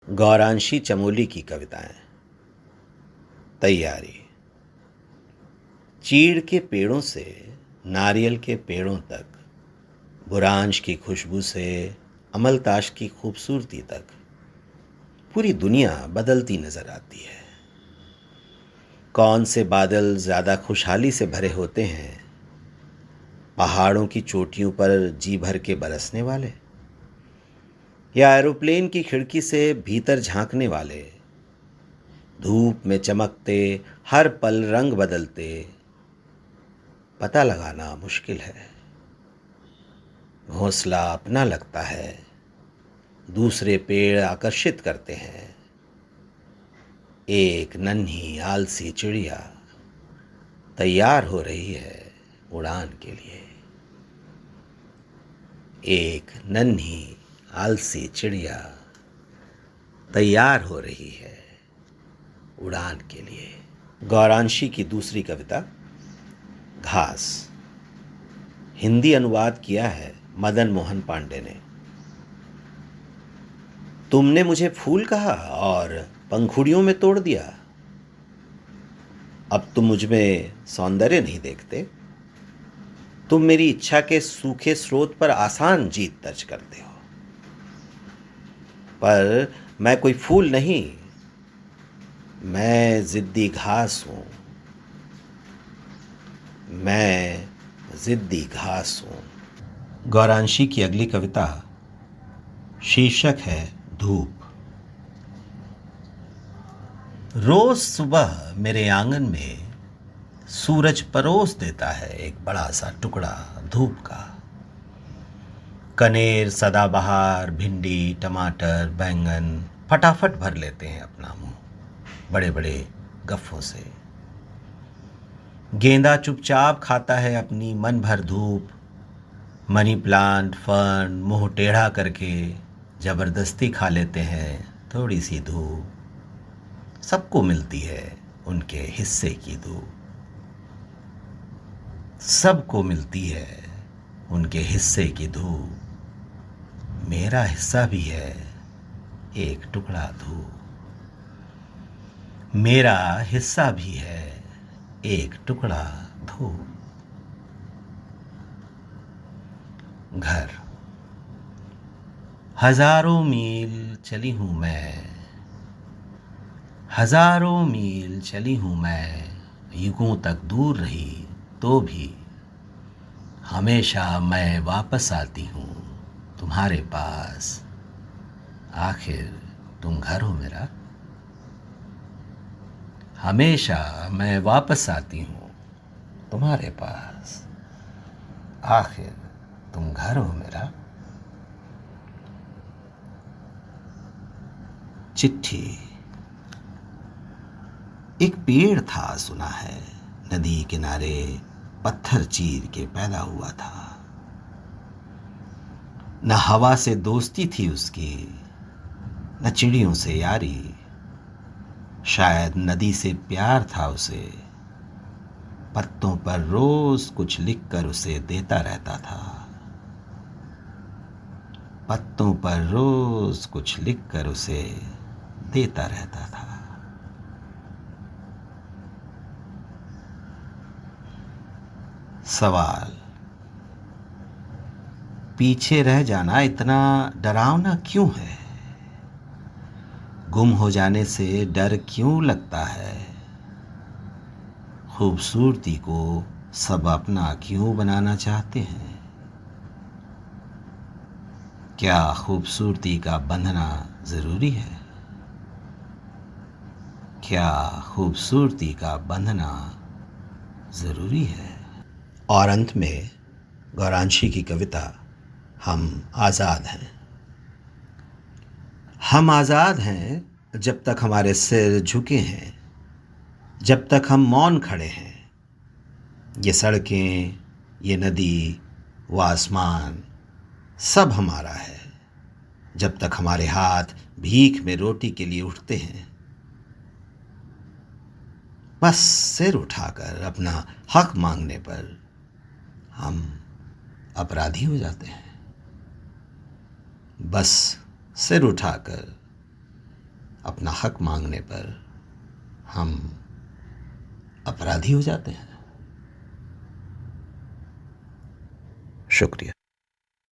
गौरांशी चमोली की कविताएं। तैयारी। चीड़ के पेड़ों से नारियल के पेड़ों तक, बुरांश की खुशबू से अमलताश की खूबसूरती तक, पूरी दुनिया बदलती नजर आती है। कौन से बादल ज्यादा खुशहाली से भरे होते हैं, पहाड़ों की चोटियों पर जी भर के बरसने वाले, या एरोप्लेन की खिड़की से भीतर झांकने वाले, धूप में चमकते, हर पल रंग बदलते, पता लगाना मुश्किल है। घोंसला अपना लगता है, दूसरे पेड़ आकर्षित करते हैं। एक नन्ही आलसी चिड़िया तैयार हो रही है उड़ान के लिए। एक नन्ही आलसी चिड़िया तैयार हो रही है उड़ान के लिए। गौरांशी की दूसरी कविता घास। हिंदी अनुवाद किया है मदन मोहन पांडे ने। तुमने मुझे फूल कहा और पंखुड़ियों में तोड़ दिया। अब तुम मुझ में सौंदर्य नहीं देखते। तुम मेरी इच्छा के सूखे स्रोत पर आसान जीत दर्ज करते हो। पर मैं कोई फूल नहीं, मैं जिद्दी घास हूं। मैं जिद्दी घास हूं। गौरांशी की अगली कविता शीर्षक है धूप। रोज सुबह मेरे आंगन में सूरज परोस देता है एक बड़ा सा टुकड़ा धूप का। कनेर, सदाबहार, भिंडी, टमाटर, बैंगन फटाफट भर लेते हैं अपना मुंह बड़े बड़े गफ्फों से। गेंदा चुपचाप खाता है अपनी मन भर धूप। मनी प्लांट, फर्न मुंह टेढ़ा करके जबरदस्ती खा लेते हैं थोड़ी सी धूप। सबको मिलती है उनके हिस्से की धूप। सबको मिलती है उनके हिस्से की धूप। मेरा हिस्सा भी है एक टुकड़ा धूप। मेरा हिस्सा भी है एक टुकड़ा धूप। घर। हजारों मील चली हूं मैं, हजारों मील चली हूं मैं, युगों तक दूर रही तो भी हमेशा मैं वापस आती हूं तुम्हारे पास। आखिर तुम घर हो मेरा। हमेशा मैं वापस आती हूं तुम्हारे पास। आखिर तुम घर हो मेरा। चिट्ठी। एक पेड़ था सुना है, नदी किनारे पत्थर चीर के पैदा हुआ था। न हवा से दोस्ती थी उसकी, न चिड़ियों से यारी। शायद नदी से प्यार था उसे, पत्तों पर रोज कुछ लिखकर उसे देता रहता था। पत्तों पर रोज कुछ लिखकर उसे देता रहता था। सवाल। पीछे रह जाना इतना डरावना क्यों है? गुम हो जाने से डर क्यों लगता है? खूबसूरती को सब अपना क्यों बनाना चाहते हैं? क्या खूबसूरती का बंधना जरूरी है? क्या खूबसूरती का बंधना जरूरी है? और अंत में गौरांशी की कविता हम आज़ाद हैं। हम आज़ाद हैं जब तक हमारे सिर झुके हैं, जब तक हम मौन खड़े हैं। ये सड़कें, ये नदी, वो आसमान सब हमारा है, जब तक हमारे हाथ भीख में रोटी के लिए उठते हैं। बस सिर उठाकर अपना हक मांगने पर हम अपराधी हो जाते हैं। बस सिर उठाकर अपना हक मांगने पर हम अपराधी हो जाते हैं। शुक्रिया।